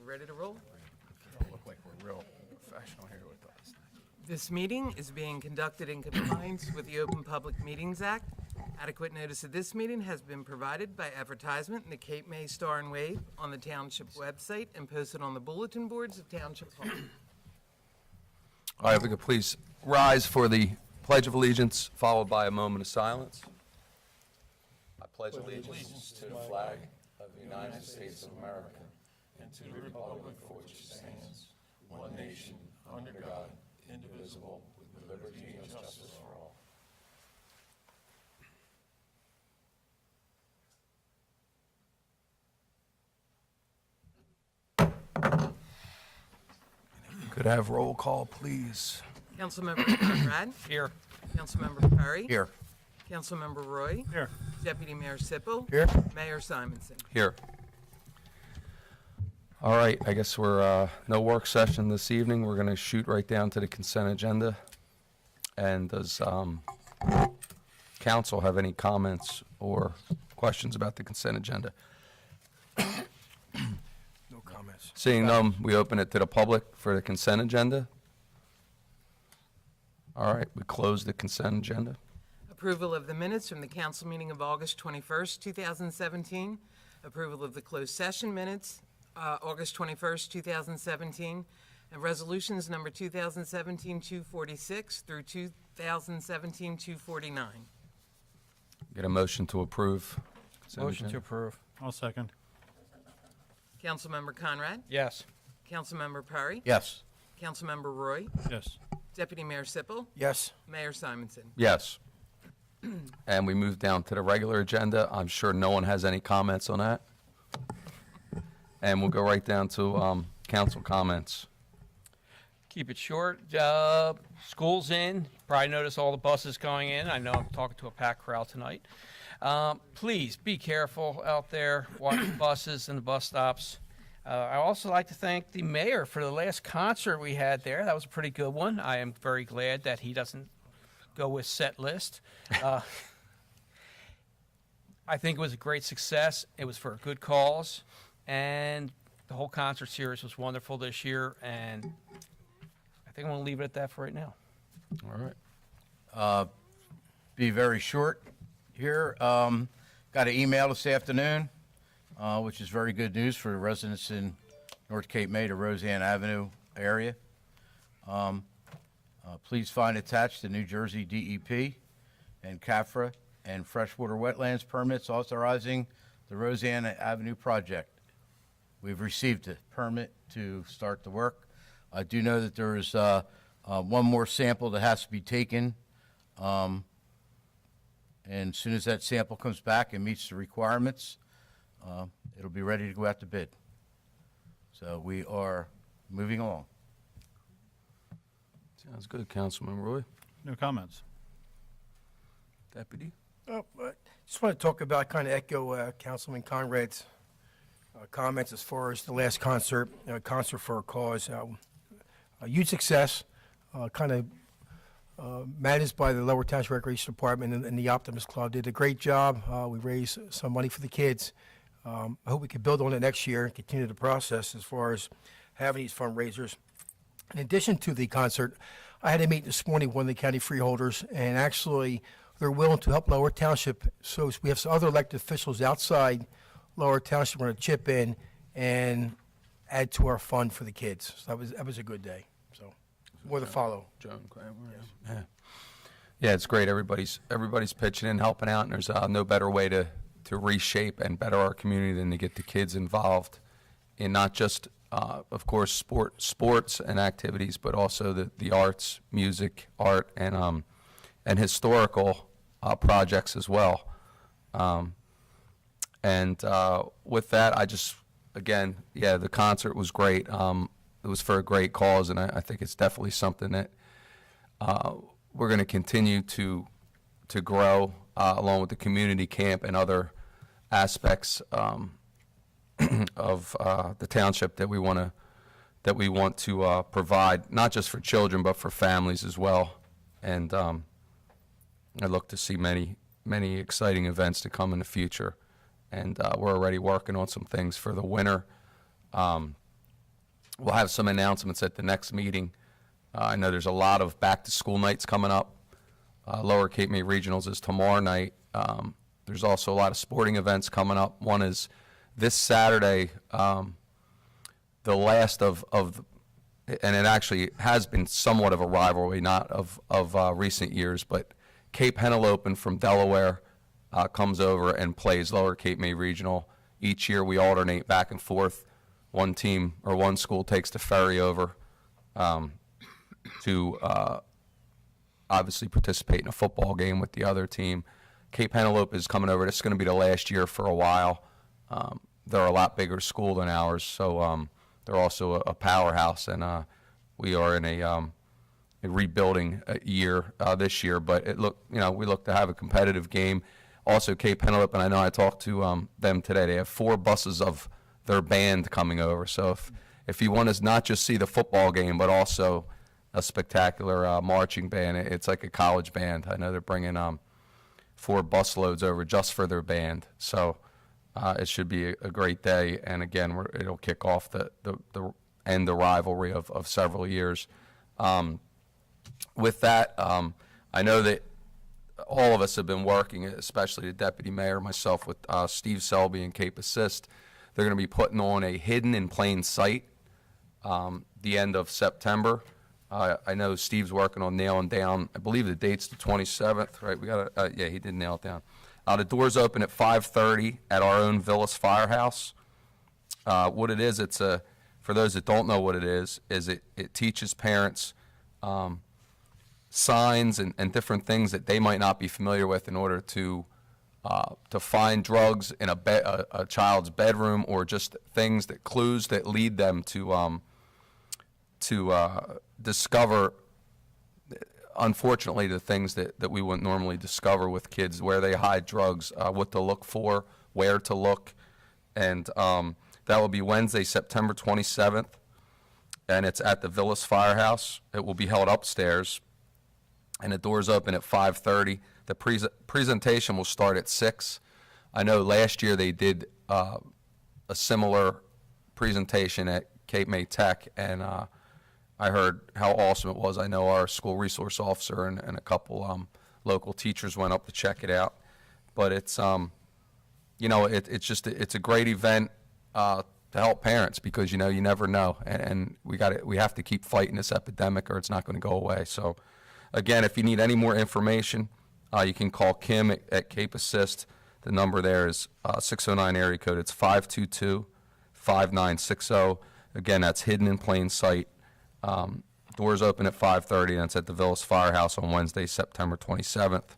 ready to roll? Look like we're real professional here with us. This meeting is being conducted in compliance with the Open Public Meetings Act. Adequate notice of this meeting has been provided by advertisement in the Cape May Star and Wave on the Township website and posted on the bulletin boards of Township Hall. All right, if we could please rise for the Pledge of Allegiance, followed by a moment of silence. I pledge allegiance to the flag of the United States of America and to the republic for which it stands, one nation, under God, indivisible, with liberty and justice for all. Could I have roll call, please? Councilmember Conrad? Here. Councilmember Perry? Here. Councilmember Roy? Here. Deputy Mayor Sippel? Here. Mayor Simonson? Here. All right, I guess we're, no work session this evening. We're going to shoot right down to the consent agenda. And does council have any comments or questions about the consent agenda? No comments. Seeing none, we open it to the public for the consent agenda. All right, we close the consent agenda. Approval of the minutes from the council meeting of August 21st, 2017. Approval of the closed session minutes, August 21st, 2017. And resolutions number 2017-246 through 2017-249. Get a motion to approve. consent Motion to agenda. approve. I'll second. Councilmember Conrad? Yes. Councilmember Perry? Yes. Councilmember Roy? Yes. Deputy Mayor Sippel? Yes. Mayor Simonson? Yes. And we move down to the regular agenda. I'm sure no one has any comments on that. And we'll go right down to council comments. Keep it short. School's in. Probably notice all the buses going in. I know I'm talking to a packed crowd tonight. Please be careful out there. Watch the buses and the bus stops. I also like to thank the mayor for the last concert we had there. That was a pretty good one. I am very glad that he doesn't go with set list. I think it was a great success. It was for a good cause. And the whole concert series was wonderful this year. And I think I'm going to leave it at that for right now. All right. Be very short here. Got an email this afternoon, which is very good news for the residents in North Cape May, the Roseanne Avenue area. Please find attached the New Jersey DEP and CAFRA and freshwater wetlands permits authorizing the Roseanne Avenue project. We've received a permit to start the work. I do know that there is one more sample that has to be taken. And as soon as that sample comes back and meets the requirements, it'll be ready to go out to bid. So we are moving along. Sounds good, Councilman Roy. No comments. Deputy? I just want to talk about, kind of echo Councilman Conrad's comments as far as the last concert, Concert for a Cause. A huge success, kind of managed by the Lower Township Recreation Department and the Optimist Club. Did a great job. We raised some money for the kids. I hope we can build on it next year and continue the process as far as having these fundraisers. In addition to the concert, I had a meeting this morning with one of the county freeholders, and actually they're willing to help Lower Township. So we have some other elected officials outside Lower Township going to chip in and add to our fund for the kids. So that was a good day. So more to follow. Joan Kramer. Yeah. Yeah, it's great. Everybody's pitching in, helping out, and there's no better way to reshape and better our community than to get the kids involved in not just, of course, sports and activities, but also the arts, music, art, and historical projects as well. And with that, I just, again, yeah, the concert was great. It was for a great cause, and I think it's definitely something that we're going to continue to grow along with the community camp and other aspects of the township that we want to provide, not just for children but for families as well. And I look to see many exciting events to come in the future. And we're already working on some things for the winter. we'll have some announcements at the next meeting. I know there's a lot of back-to-school nights coming up. Lower Cape May Regionals is tomorrow night. There's also a lot of sporting events coming up. One is this Saturday, the last of and it actually has been somewhat of a rivalry, not of recent years, but Cape Henlopen from Delaware comes over and plays Lower Cape May Regional. Each year we alternate back and forth. One team or one school takes the ferry over to obviously participate in a football game with the other team. Cape Henlopen is coming over. This is going to be the last year for a while. They're a lot bigger school than ours, so they're also a powerhouse, and we are in a rebuilding year this year. But we look to have a competitive game. Also, Cape Henlopen, I know I talked to them today. They have 4 buses of their band coming over. So if you want to not just see the football game, but also a spectacular marching band, it's like a college band. I know they're bringing 4 busloads over just for their band. So it should be a great day. And again, it'll kick off the end the rivalry of several years. With that, I know that all of us have been working, especially the deputy mayor, myself, with Steve Selby and Cape Assist. They're going to be putting on a Hidden in Plain Sight the end of September. I know Steve's working on nailing down, I believe the date's the 27th, right? We got yeah, he did nail it down. The doors open at 5:30 at our own Villas Firehouse. What it is, for those that don't know what it is it teaches parents signs and different things that they might not be familiar with in order to find drugs in a child's bedroom, or just clues that lead them to discover, unfortunately, the things that we wouldn't normally discover with kids, where they hide drugs, what to look for, where to look. And that will be Wednesday, September 27th, and it's at the Villas Firehouse. It will be held upstairs, and the doors open at 5:30. The presentation will start at 6. I know last year they did a similar presentation at Cape May Tech, and I heard how awesome it was. I know our school resource officer and a couple local teachers went up to check it out. But it's it's a great event to help parents, because you never know, and we have to keep fighting this epidemic, or it's not going to go away. So again, if you need any more information, you can call Kim at Cape Assist. The number there is 609 area code. It's 522-5960. Again, that's Hidden in Plain Sight. Doors open at 5:30, and it's at the Villas Firehouse on Wednesday, September 27th.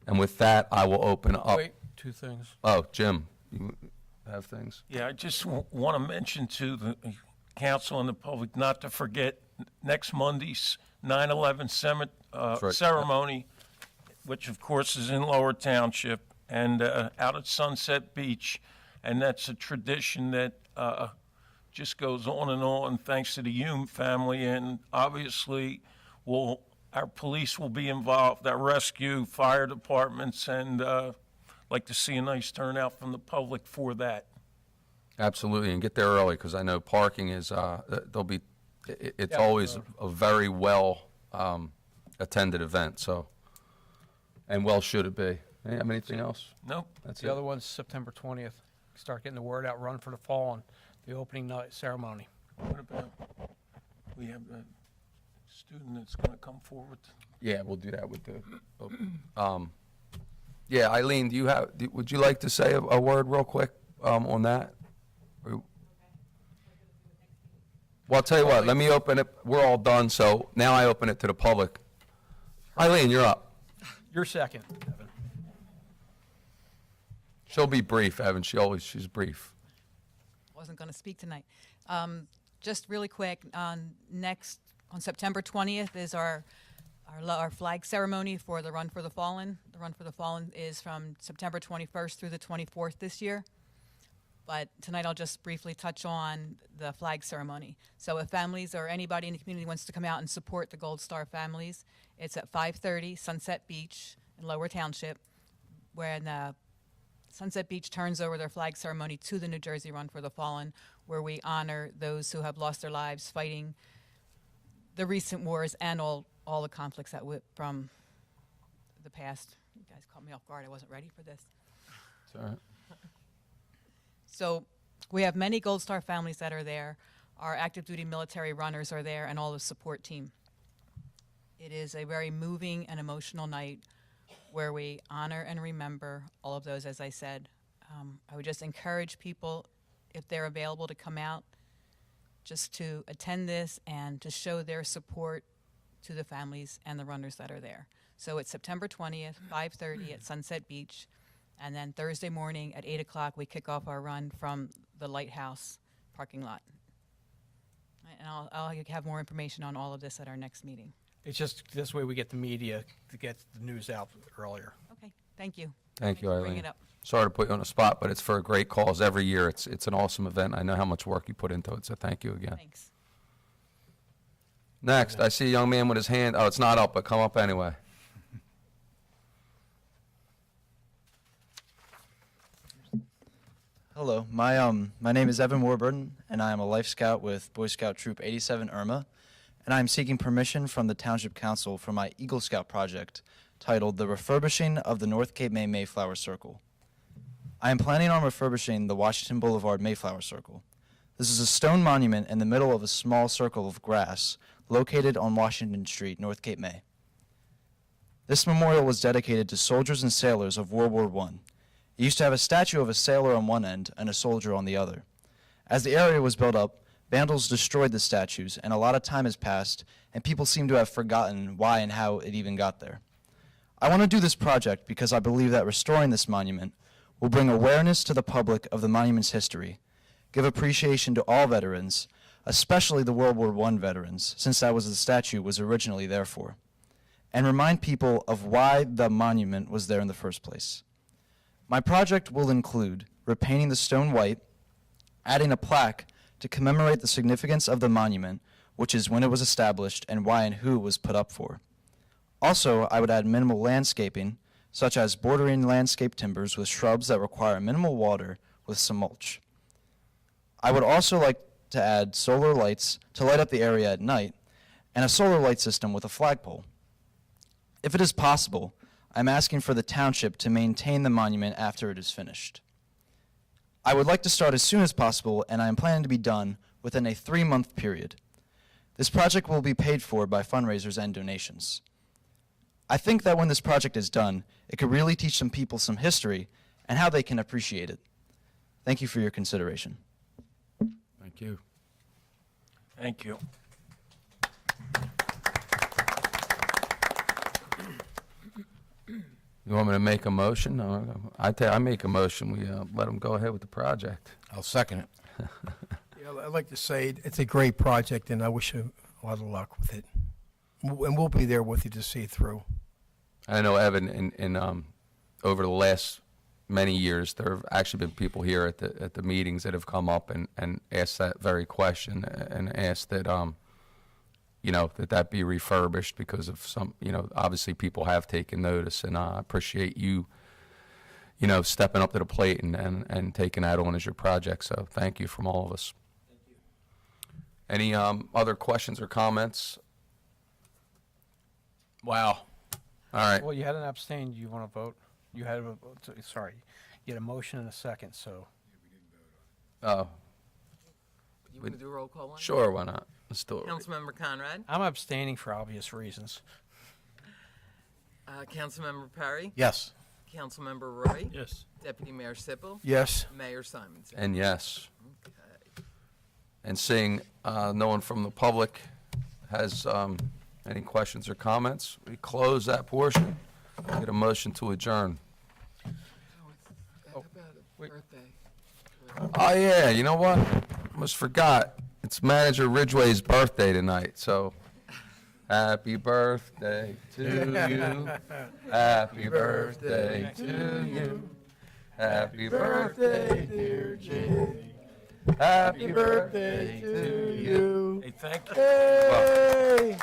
And with that, I will open up. Wait, 2 things. Oh, Jim, you have things? Yeah, I just want to mention to the council and the public not to forget next Monday's 9/11 right. ceremony, which of course is in Lower Township and out at Sunset Beach. And that's a tradition that just goes on, thanks to the Hume family. And obviously, our police will be involved, our rescue, fire departments, and like to see a nice turnout from the public for that. Absolutely, and get there early, because I know parking is, it's always a very well attended event, so, and well should it be. Have anything else? Nope. That's The it. other one's September 20th. Start getting the word out, Run for the Fallen, the opening night ceremony. What about, we have a student that's going to come forward? Yeah, we'll do that with the, yeah, Eileen, would you like to say a word real quick on that? Well, I'll tell you what, let me open it. We're all done, so now I open it to the public. Eileen, you're up. You're second, Evan. She'll be brief, Evan. She's brief. Wasn't going to speak tonight. Just really quick, on September 20th is our flag ceremony for the Run for the Fallen. The Run for the Fallen is from September 21st through the 24th this year. But tonight I'll just briefly touch on the flag ceremony. So if families or anybody in the community wants to come out and support the Gold Star families, it's at 5:30 Sunset Beach in Lower Township, where Sunset Beach turns over their flag ceremony to the New Jersey Run for the Fallen, where we honor those who have lost their lives fighting the recent wars and all the conflicts that from the past. You guys caught me off guard. I wasn't ready for this. It's all right. So we have many Gold Star families that are there. Our active duty military runners are there and all the support team. It is a very moving and emotional night where we honor and remember all of those, as I said. I would just encourage people, if they're available, to come out just to attend this and to show their support to the families and the runners that are there. So it's September 20th, 5:30 at Sunset Beach. And then Thursday morning at 8 o'clock, we kick off our run from the Lighthouse parking lot. And I'll have more information on all of this at our next meeting. It's just this way we get the media to get the news out earlier. Okay, thank you. Thank you, Thanks for bringing Eileen. it up. Sorry to put you on the spot, but it's for a great cause every year. It's an awesome event. I know how much work you put into it, so thank you again. Thanks. Next, I see a young man with his hand. Oh, it's not up, but come up anyway. Hello, my name is Evan Warburton, and I am a Life Scout with Boy Scout Troop 87 Irma, and I am seeking permission from the Township Council for my Eagle Scout project titled The Refurbishing of the North Cape May Mayflower Circle. I am planning on refurbishing the Washington Boulevard Mayflower Circle. This is a stone monument in the middle of a small circle of grass located on Washington Street, North Cape May. This memorial was dedicated to soldiers and sailors of World War I. It used to have a statue of a sailor on one end and a soldier on the other. As the area was built up, vandals destroyed the statues, and a lot of time has passed, and people seem to have forgotten why and how it even got there. I want to do this project because I believe that restoring this monument will bring awareness to the public of the monument's history, give appreciation to all veterans, especially the World War I veterans, since that was the statue was originally there for, and remind people of why the monument was there in the first place. My project will include repainting the stone white, adding a plaque to commemorate the significance of the monument, which is when it was established and why and who it was put up for. Also, I would add minimal landscaping, such as bordering landscape timbers with shrubs that require minimal water with some mulch. I would also like to add solar lights to light up the area at night, and a solar light system with a flagpole. If it is possible, I'm asking for the township to maintain the monument after it is finished. I would like to start as soon as possible, and I am planning to be done within a 3-month period. This project will be paid for by fundraisers and donations. I think that when this project is done, it could really teach some people some history and how they can appreciate it. Thank you for your consideration. Thank you. Thank you. You want me to make a motion? I make a motion. We let them go ahead with the project. I'll second it. Yeah, I'd like to say it's a great project, and I wish you a lot of luck with it. And we'll be there with you to see it through. I know, Evan, in over the last many years, there have actually been people here at the meetings that have come up and asked that very question and asked that that be refurbished because of some, obviously people have taken notice, and I appreciate you, stepping up to the plate and taking that on as your project. So thank you from all of us. Thank you. Any other questions or comments? Wow. All right. Well, you had an abstain. Do you want to vote? You had sorry. You had a motion and a second, so. Oh, You want to do a roll call on it? sure, why not? Let's do it. Councilmember Conrad, I'm abstaining for obvious reasons. Councilmember Perry, Yes. Councilmember Roy, Yes. Deputy Mayor Sippel, Yes. Mayor Simonson. And yes. Okay. And seeing no one from the public has any questions or comments, we close that portion. Get a motion to adjourn. How about a birthday? Oh, yeah, you know what? Almost forgot. It's Manager Ridgway's birthday tonight, so happy birthday to you. Happy birthday to you. Happy birthday, dear Jay. Happy birthday to you. Hey, thank you. Hey!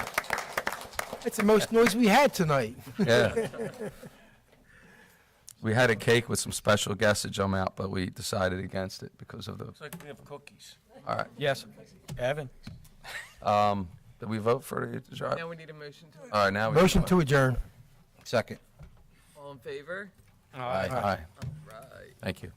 That's the most noise we had tonight. Yeah. We had a cake with some special guests at Jump Out, but we decided against it because of the, Looks like we have cookies. all right. Yes. Evan? Did we vote for the drive? Now we need a motion to, All right, now we. Motion to adjourn. Second. all in favor? Aye. Right. Thank you.